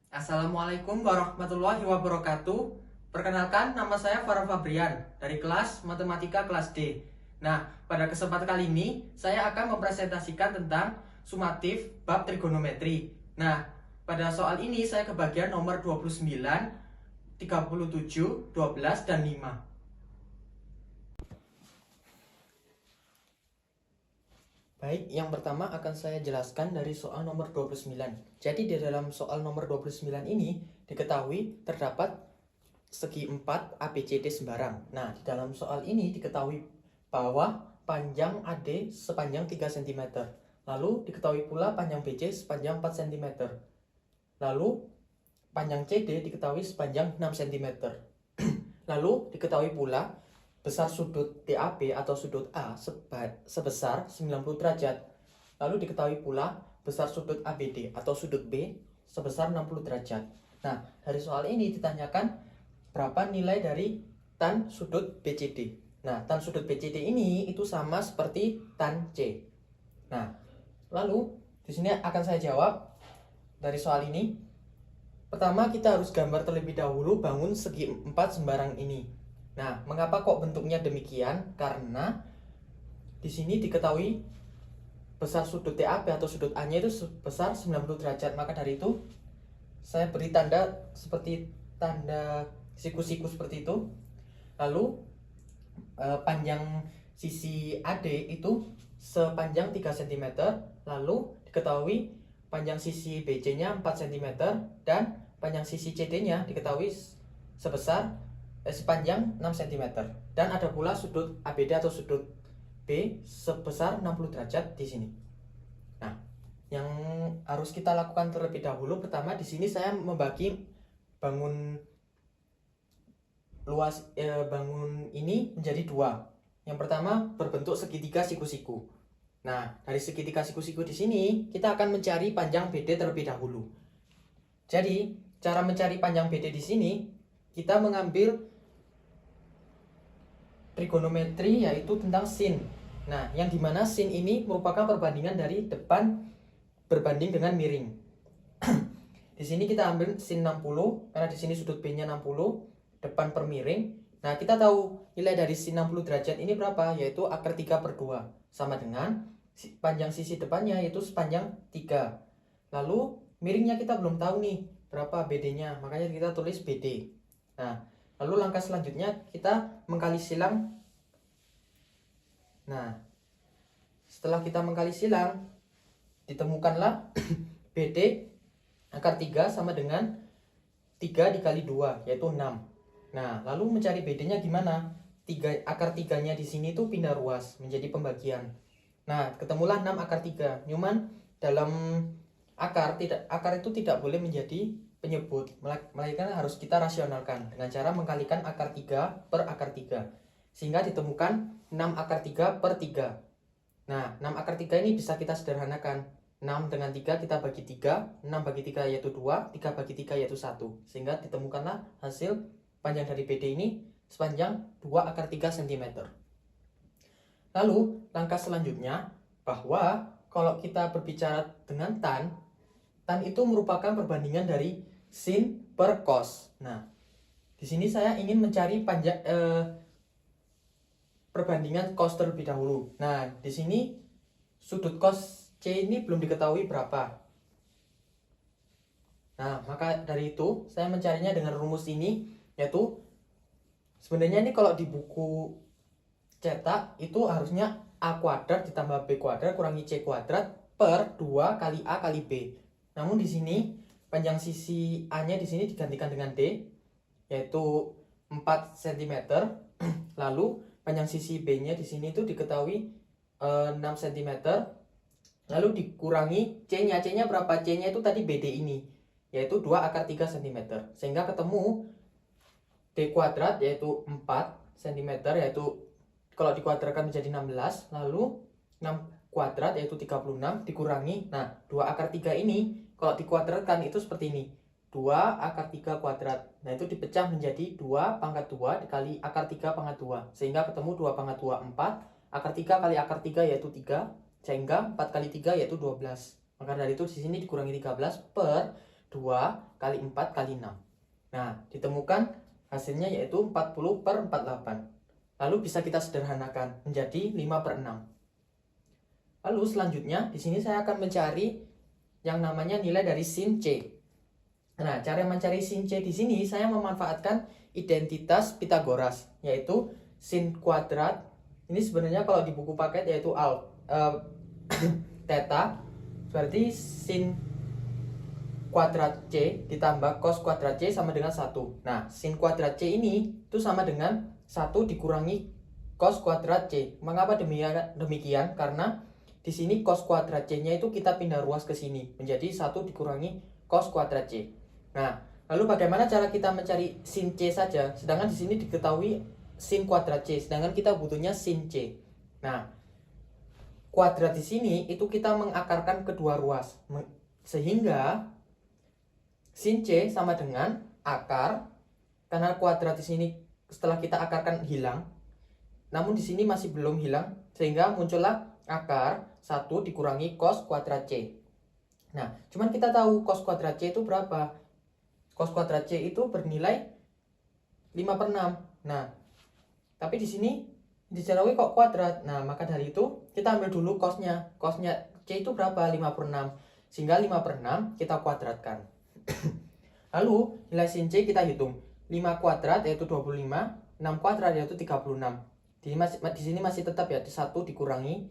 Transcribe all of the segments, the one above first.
Assalamualaikum warahmatullahi wabarakatuh. Perkenalkan, nama saya Farah Fabrian dari kelas Matematika kelas D. Nah, pada kesempatan kali ini saya akan mempresentasikan tentang sumatif bab trigonometri. Nah, pada soal ini saya kebagian nomor 29, 37, 12, dan 5. Baik, yang pertama akan saya jelaskan dari soal nomor 29. Jadi di dalam soal nomor 29 ini diketahui terdapat segi 4 ABCD sembarang. Nah, di dalam soal ini diketahui bahwa panjang AD sepanjang 3 cm. Lalu diketahui pula panjang BC sepanjang 4 cm. Lalu panjang CD diketahui sepanjang 6 cm. Lalu diketahui pula besar sudut DAB atau sudut A sebesar 90 derajat. Lalu diketahui pula besar sudut ABD atau sudut B sebesar 60 derajat. Nah, dari soal ini ditanyakan berapa nilai dari tan sudut BCD. Nah, tan sudut BCD ini itu sama seperti tan C. Nah, lalu di sini akan saya jawab dari soal ini. Pertama, kita harus gambar terlebih dahulu bangun segi 4 sembarang ini. Nah, mengapa kok bentuknya demikian? Karena di sini diketahui besar sudut TAB atau sudut A-nya itu sebesar 90 derajat. Maka dari itu saya beri tanda seperti tanda siku-siku seperti itu. Lalu panjang sisi AD itu sepanjang 3 cm. Lalu diketahui panjang sisi BC-nya 4 cm dan panjang sisi CD-nya diketahui sepanjang 6 cm. Dan ada pula sudut ABD atau sudut B sebesar 60 derajat di sini. Nah, yang harus kita lakukan terlebih dahulu, pertama di sini saya membagi bangun ini menjadi dua. Yang pertama berbentuk segitiga siku-siku. Nah, dari segitiga siku-siku di sini kita akan mencari panjang BD terlebih dahulu. Jadi, cara mencari panjang BD di sini kita mengambil trigonometri yaitu tentang sin. Nah, yang dimana sin ini merupakan perbandingan dari depan berbanding dengan miring. Di sini kita ambil sin 60 karena di sini sudut B-nya 60, depan per miring. Nah, kita tahu nilai dari sin 60 derajat ini berapa? Yaitu akar 3 per 2 sama dengan panjang sisi depannya yaitu sepanjang 3. Lalu miringnya kita belum tahu nih berapa BD-nya, makanya kita tulis BD. Nah, lalu langkah selanjutnya kita mengkali silang. Nah, setelah kita mengkali silang, ditemukanlah BD akar 3 sama dengan 3 dikali 2 yaitu 6. Nah, lalu mencari BD-nya gimana? Akar 3-nya di sini tuh pindah ruas menjadi pembagian. Nah, ketemulah 6 akar 3. Cuman dalam akar itu tidak boleh menjadi penyebut, melainkan harus kita rasionalkan dengan cara mengkalikan akar 3 per akar 3. Sehingga ditemukan 6 akar 3 per 3. Nah, 6 akar 3 ini bisa kita sederhanakan. 6 dengan 3 kita bagi 3, 6 bagi 3 yaitu 2, 3 bagi 3 yaitu 1. Sehingga ditemukanlah hasil panjang dari BD ini sepanjang 2 akar 3 cm. Lalu, langkah selanjutnya bahwa kalau kita berbicara dengan tan itu merupakan perbandingan dari sin per cos. Nah, di sini saya ingin mencari perbandingan cos terlebih dahulu. Nah, di sini sudut cos C ini belum diketahui berapa. Nah, maka dari itu saya mencarinya dengan rumus ini, yaitu sebenarnya ini kalau di buku cetak itu harusnya A kuadrat ditambah B kuadrat kurangi C kuadrat per 2 kali A kali B. Namun di sini panjang sisi A-nya di sini digantikan dengan D yaitu 4 cm. Lalu panjang sisi B-nya di sini itu diketahui 6 cm. Lalu dikurangi C-nya. C-nya berapa? C-nya itu tadi BD ini yaitu 2 akar 3 cm. Sehingga ketemu D kuadrat yaitu 4 cm yaitu kalau dikuadratkan menjadi 16. Lalu 6 kuadrat yaitu 36 dikurangi. Nah, 2 akar 3 ini kalau dikuadratkan itu seperti ini. 2 akar 3 kuadrat. Nah, itu dipecah menjadi 2 pangkat 2 dikali akar 3 pangkat 2. Sehingga ketemu 2 pangkat 2 4. Akar 3 kali akar 3 yaitu 3. Sehingga 4 kali 3 yaitu 12. Maka dari itu di sini dikurangi 13 per 2 kali 4 kali 6. Nah, ditemukan hasilnya yaitu 40/48. Lalu bisa kita sederhanakan menjadi 5/6. Lalu selanjutnya di sini saya akan mencari yang namanya nilai dari sin C. Nah, cara mencari sin C di sini saya memanfaatkan identitas Pitagoras, yaitu sin kuadrat. Ini sebenarnya kalau di buku paket yaitu theta, berarti sin kuadrat C ditambah cos kuadrat C sama dengan 1. Nah, sin kuadrat C ini itu sama dengan 1 dikurangi cos kuadrat C. Mengapa demikian? Karena di sini cos kuadrat C-nya itu kita pindah ruas ke sini menjadi 1 dikurangi cos kuadrat C. Nah, lalu bagaimana cara kita mencari sin C saja? Sedangkan di sini diketahui sin kuadrat C, sedangkan kita butuhnya sin C. Nah, kuadrat di sini itu kita mengakarkan kedua ruas. Sehingga sin C sama dengan akar, karena kuadrat di sini setelah kita akarkan hilang, namun di sini masih belum hilang, sehingga muncullah akar 1 dikurangi cos kuadrat C. Nah, cuman kita tahu cos kuadrat C itu berapa? Cos kuadrat C itu bernilai 5/6. Nah, tapi di sini dicarawi kok kuadrat. Nah, maka dari itu kita ambil dulu cosnya. Cosnya C itu berapa? 5/6. Sehingga 5/6 kita kuadratkan. Lalu nilai sin C kita hitung. 5 kuadrat yaitu 25, 6 kuadrat yaitu 36. Di sini masih tetap ya, 1 dikurangi.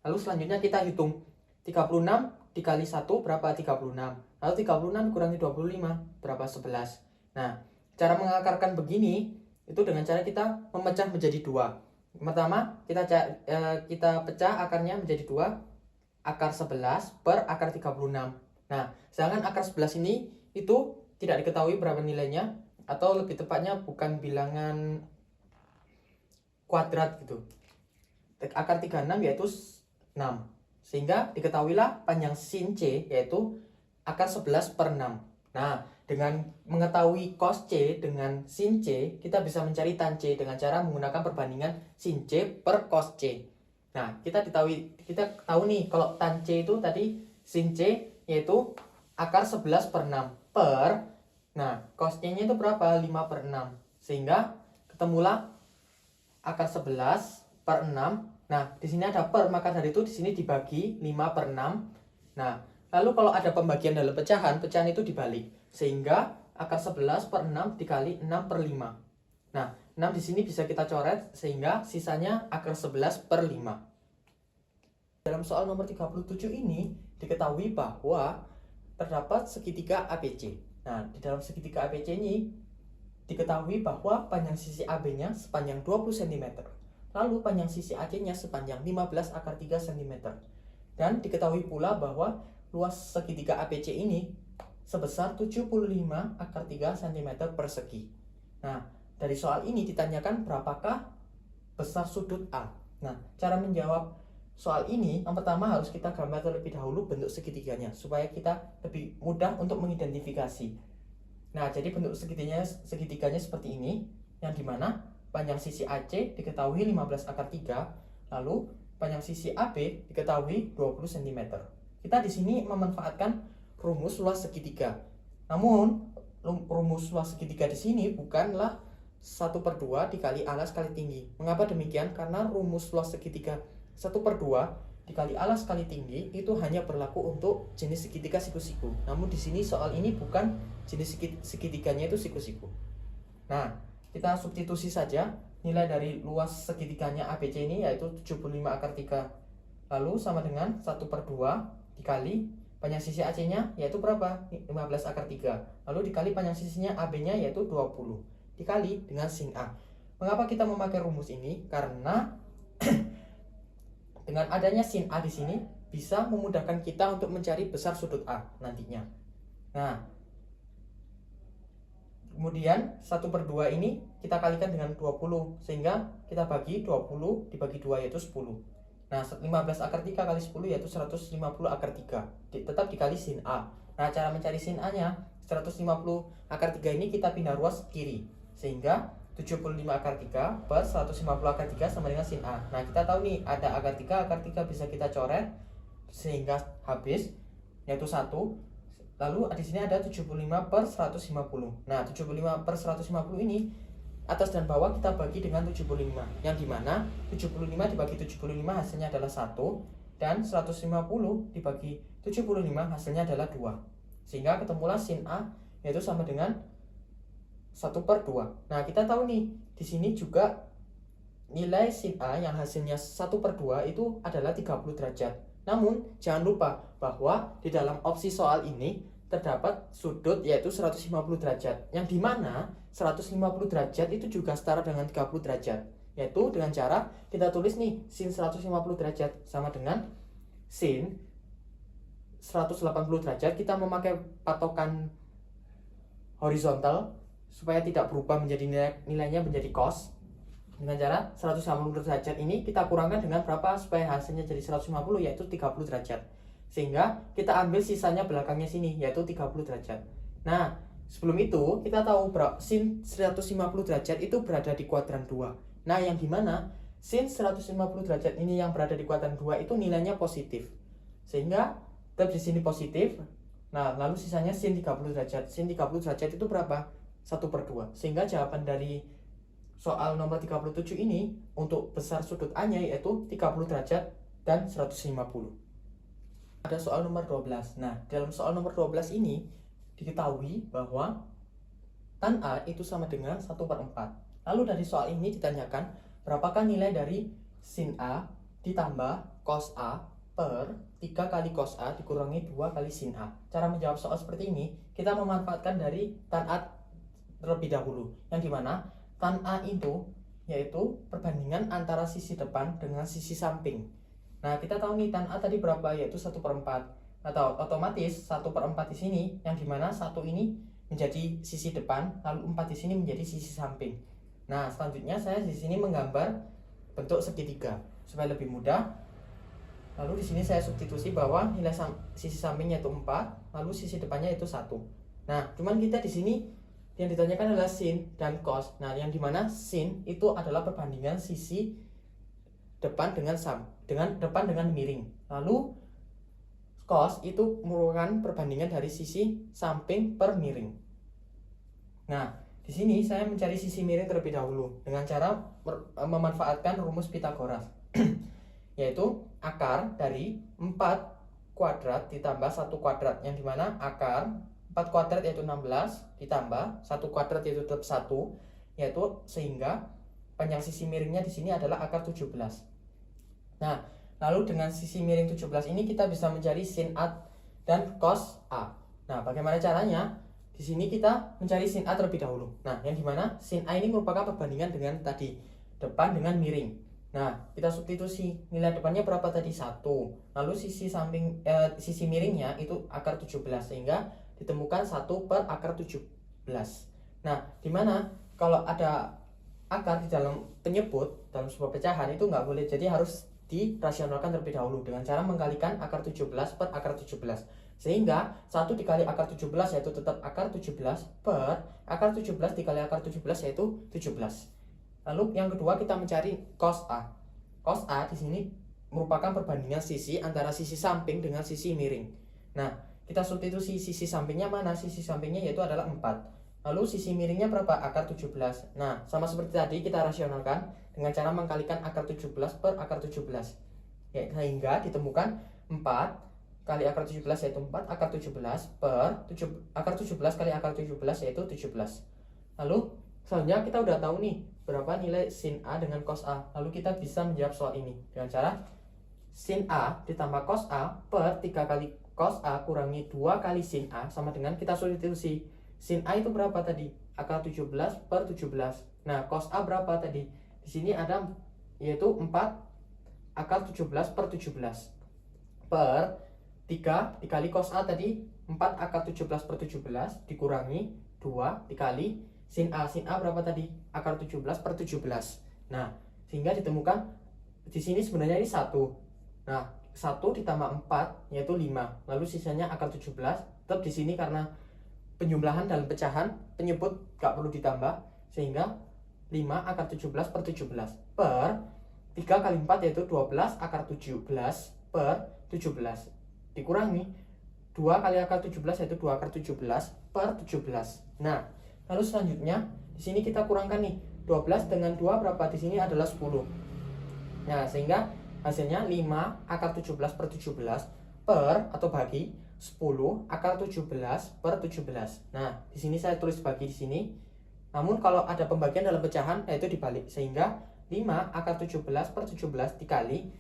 Lalu selanjutnya kita hitung 36 dikali 1 berapa? 36. Lalu 36 dikurangi 25 berapa? 11. Nah, cara mengakarkan begini itu dengan cara kita memecah menjadi 2. Pertama, kita pecah akarnya menjadi 2. Akar 11 per akar 36. Nah, sedangkan akar 11 ini itu tidak diketahui berapa nilainya, atau lebih tepatnya bukan bilangan kuadrat gitu. Akar 36 yaitu 6. Sehingga diketahuilah panjang sin C yaitu akar 11/6. Nah, dengan mengetahui cos C dengan sin C, kita bisa mencari tan C dengan cara menggunakan perbandingan sin C per cos C. Nah, kita tahu nih kalau tan C itu tadi sin C yaitu akar 11/6 per, nah cos C-nya itu berapa? 5/6. Sehingga ketemulah akar 11/6. Nah, di sini ada per, maka dari itu di sini dibagi 5/6. Nah, lalu kalau ada pembagian dalam pecahan itu dibalik. Sehingga akar 11/6 dikali 6/5. Nah, 6 di sini bisa kita coret sehingga sisanya akar 11/5. Dalam soal nomor 37 ini diketahui bahwa terdapat segitiga ABC. Nah, di dalam segitiga ABC ini diketahui bahwa panjang sisi AB-nya sepanjang 20 cm. Lalu panjang sisi AC-nya sepanjang 15 akar 3 cm. Dan diketahui pula bahwa luas segitiga ABC ini sebesar 75 akar 3 cm persegi. Nah, dari soal ini ditanyakan berapakah besar sudut A. Nah, cara menjawab soal ini yang pertama harus kita gambar terlebih dahulu bentuk segitiganya supaya kita lebih mudah untuk mengidentifikasi. Nah, jadi bentuk segitiganya seperti ini, yang dimana panjang sisi AC diketahui 15 akar 3, lalu panjang sisi AB diketahui 20 cm. Kita di sini memanfaatkan rumus luas segitiga. Namun, rumus luas segitiga di sini bukanlah 1/2 dikali alas kali tinggi. Mengapa demikian? Karena rumus luas segitiga 1/2 dikali alas kali tinggi itu hanya berlaku untuk jenis segitiga siku-siku. Namun di sini soal ini bukan jenis segitiganya itu siku-siku. Nah, kita substitusi saja nilai dari luas segitiganya ABC ini yaitu 75 akar 3. Lalu sama dengan 1/2 dikali panjang sisi AC-nya yaitu berapa? 15 akar 3. Lalu dikali panjang sisinya AB-nya yaitu 20. Dikali dengan sin A. Mengapa kita memakai rumus ini? Karena dengan adanya sin A di sini bisa memudahkan kita untuk mencari besar sudut A nantinya. Nah, kemudian 1/2 ini kita kalikan dengan 20 sehingga kita bagi 20 dibagi 2 yaitu 10. Nah, 15 akar 3 kali 10 yaitu 150 akar 3. Tetap dikali sin A. Nah, cara mencari sin A-nya 150 akar 3 ini kita pindah ruas kiri. Sehingga 75 akar 3 per 150 akar 3 sama dengan sin A. Nah, kita tahu nih ada akar 3 bisa kita coret sehingga habis yaitu 1. Lalu di sini ada 75 per 150. Nah, 75 per 150 ini atas dan bawah kita bagi dengan 75. Yang dimana 75 dibagi 75 hasilnya adalah 1. Dan 150 dibagi 75 hasilnya adalah 2. Sehingga ketemulah sin A yaitu sama dengan 1 per 2. Nah, kita tahu nih, di sini juga nilai sin A yang hasilnya 1 per 2 itu adalah 30 derajat. Namun, jangan lupa bahwa di dalam opsi soal ini terdapat sudut yaitu 150 derajat, yang dimana 150 derajat itu juga setara dengan 30 derajat, yaitu dengan cara kita tulis nih, sin 150 derajat sama dengan sin 180 derajat. Kita memakai patokan horizontal supaya tidak berubah menjadi nilainya menjadi cos. Dengan cara 180 derajat ini kita kurangkan dengan berapa supaya hasilnya jadi 150, yaitu 30 derajat. Sehingga kita ambil sisanya belakangnya sini, yaitu 30 derajat. Nah, sebelum itu kita tahu sin 150 derajat itu berada di kuadran 2. Nah, yang dimana sin 150 derajat ini yang berada di kuadran 2 itu nilainya positif. Sehingga tetap di sini positif. Nah, lalu sisanya sin 30 derajat. Sin 30 derajat itu berapa? 1 per 2. Sehingga jawaban dari soal nomor 37 ini untuk besar sudut A-nya yaitu 30 derajat dan 150. Ada soal nomor 12. Nah, dalam soal nomor 12 ini diketahui bahwa tan A itu sama dengan 1 per 4. Lalu dari soal ini ditanyakan berapakah nilai dari sin A ditambah cos A per 3 kali cos A dikurangi 2 kali sin A. Cara menjawab soal seperti ini, kita memanfaatkan dari tan A terlebih dahulu, yang dimana tan A itu yaitu perbandingan antara sisi depan dengan sisi samping. Nah, kita tahu nih tan A tadi berapa, yaitu 1 per 4. Atau otomatis 1 per 4 di sini, yang dimana 1 ini menjadi sisi depan, lalu 4 di sini menjadi sisi samping. Nah, selanjutnya saya di sini menggambar bentuk segitiga supaya lebih mudah. Lalu di sini saya substitusi bahwa nilai sisi sampingnya itu 4, lalu sisi depannya itu 1. Nah, cuman kita di sini yang ditanyakan adalah sin dan cos. Nah, yang dimana sin itu adalah perbandingan sisi depan dengan depan dengan miring. Lalu cos itu merupakan perbandingan dari sisi samping per miring. Nah, di sini saya mencari sisi miring terlebih dahulu dengan cara memanfaatkan rumus Pitagoras. Yaitu akar dari 4 kuadrat ditambah 1 kuadrat, yang dimana akar 4 kuadrat yaitu 16 ditambah 1 kuadrat yaitu tetap 1, yaitu sehingga panjang sisi miringnya di sini adalah akar 17. Nah, lalu dengan sisi miring 17 ini kita bisa mencari sin A dan cos A. Nah, bagaimana caranya? Di sini kita mencari sin A terlebih dahulu. Nah, yang dimana sin A ini merupakan perbandingan dengan tadi depan dengan miring. Nah, kita substitusi nilai depannya berapa tadi? 1. Lalu sisi sisi miringnya itu akar 17, sehingga ditemukan 1 per akar 17. Nah, dimana kalau ada akar di dalam penyebut dalam sebuah pecahan itu nggak boleh, jadi harus dirasionalkan terlebih dahulu dengan cara mengkalikan akar 17 per akar 17. Sehingga 1 dikali akar 17 yaitu tetap akar 17 per akar 17 dikali akar 17 yaitu 17. Lalu yang kedua kita mencari cos A. Cos A di sini merupakan perbandingan sisi antara sisi samping dengan sisi miring. Nah, kita substitusi sisi sampingnya mana? Sisi sampingnya yaitu adalah 4. Lalu sisi miringnya berapa? Akar 17. Nah, sama seperti tadi kita rasionalkan dengan cara mengkalikan akar 17 per akar 17. Ya, sehingga ditemukan 4 kali akar 17 yaitu 4 akar 17 per akar 17 kali akar 17 yaitu 17. Lalu selanjutnya kita udah tahu nih berapa nilai sin A dengan cos A. Lalu kita bisa menjawab soal ini dengan cara sin A ditambah cos A per 3 kali cos A kurangi 2 kali sin A sama dengan kita substitusi. Sin A itu berapa tadi? Akar 17 per 17. Nah, cos A berapa tadi? Di sini ada yaitu 4 akar 17 per 17 per 3 dikali cos A tadi 4 akar 17 per 17 dikurangi 2 dikali sin A. Sin A berapa tadi? Akar 17 per 17. Nah, sehingga ditemukan di sini sebenarnya ini 1. Nah, 1 ditambah 4 yaitu 5. Lalu sisanya akar 17. Tetap di sini karena penjumlahan dalam pecahan penyebut gak perlu ditambah, sehingga 5 akar 17 per 17 per 3 kali 4 yaitu 12 akar 17 per 17 dikurangi 2 kali akar 17 yaitu 2 akar 17 per 17. Nah, lalu selanjutnya di sini kita kurangkan nih. 12 dengan 2 berapa? Di sini adalah 10. Nah, sehingga hasilnya 5 akar 17 per 17 per atau bagi 10 akar 17 per 17. Nah, di sini saya tulis bagi di sini. Namun kalau ada pembagian dalam pecahan yaitu dibalik, sehingga 5 akar 17 per 17 dikali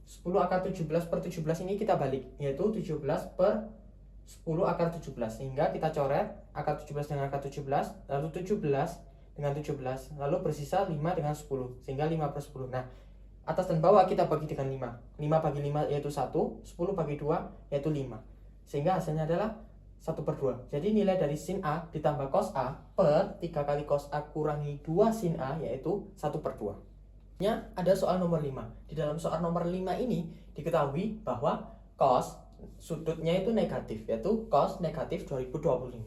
10 akar 17 per 17 ini kita balik, yaitu 17 per 10 akar 17. Sehingga kita coret akar 17 dengan akar 17, lalu 17 dengan 17, lalu bersisa 5 dengan 10, sehingga 5 per 10. Nah, atas dan bawah kita bagi dengan 5. 5 bagi 5 yaitu 1, 10 bagi 2 yaitu 5. Sehingga hasilnya adalah 1 per 2. Jadi nilai dari sin A ditambah cos A per 3 kali cos A kurangi 2 sin A yaitu 1 per 2. Ada soal nomor 5. Di dalam soal nomor 5 ini diketahui bahwa cos sudutnya itu negatif, yaitu cos negatif 2025.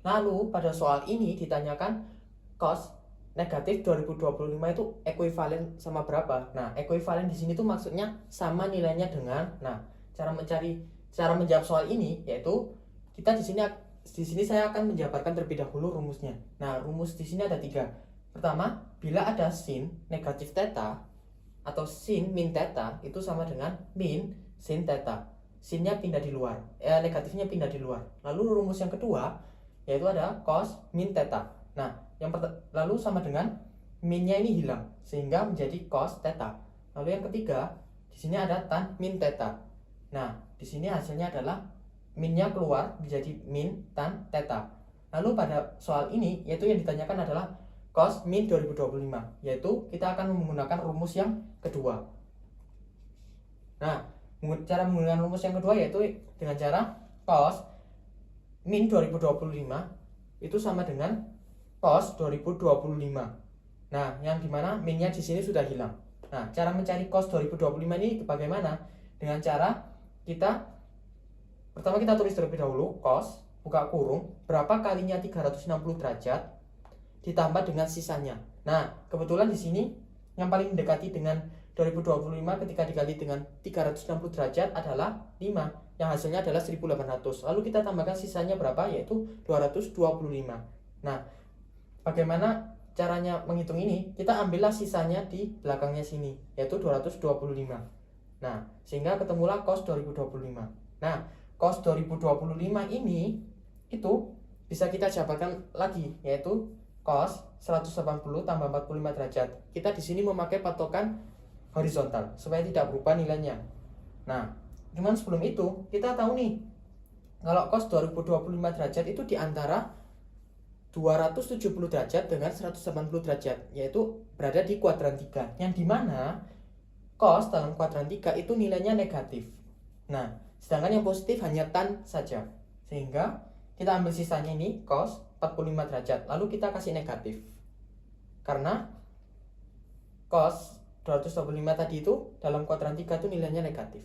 Lalu pada soal ini ditanyakan cos negatif 2025 itu ekuivalen sama berapa? Nah, ekuivalen di sini tuh maksudnya sama nilainya dengan, cara menjawab soal ini yaitu kita di sini saya akan menjabarkan terlebih dahulu rumusnya. Nah, rumus di sini ada 3. Pertama, bila ada sin negatif theta atau sin min theta itu sama dengan min sin theta. Sinnya pindah di luar, negatifnya pindah di luar. Lalu rumus yang kedua yaitu ada cos min theta. Nah, lalu sama dengan minnya ini hilang sehingga menjadi cos theta. Lalu yang ketiga, di sini ada tan min theta. Nah, di sini hasilnya adalah minnya keluar menjadi min tan theta. Lalu pada soal ini yaitu yang ditanyakan adalah cos min 2025, yaitu kita akan menggunakan rumus yang kedua. Nah, cara menggunakan rumus yang kedua yaitu dengan cara cos min 2025 itu sama dengan cos 2025. Nah, yang dimana minnya di sini sudah hilang. Nah, cara mencari cos 2025 ini bagaimana? Dengan cara pertama kita tulis terlebih dahulu cos buka kurung berapa kalinya 360 derajat ditambah dengan sisanya. Nah, kebetulan di sini yang paling mendekati dengan 2025 ketika dikali dengan 360 derajat adalah 5, yang hasilnya adalah 1800. Lalu kita tambahkan sisanya berapa? Yaitu 225. Nah, bagaimana caranya menghitung ini? Kita ambillah sisanya di belakangnya sini, yaitu 225. Nah, sehingga ketemulah cos 2025. Nah, cos 2025 ini itu bisa kita jabarkan lagi, yaitu cos 180 tambah 45 derajat. Kita di sini memakai patokan horizontal supaya tidak berubah nilainya. Nah, cuman sebelum itu kita tahu nih kalau cos 2025 derajat itu di antara 270 derajat dengan 180 derajat, yaitu berada di kuadran 3, yang dimana cos dalam kuadran 3 itu nilainya negatif. Nah, sedangkan yang positif hanya tan saja. Sehingga kita ambil sisanya ini cos 45 derajat, lalu kita kasih negatif karena cos 225 tadi itu dalam kuadran 3 itu nilainya negatif.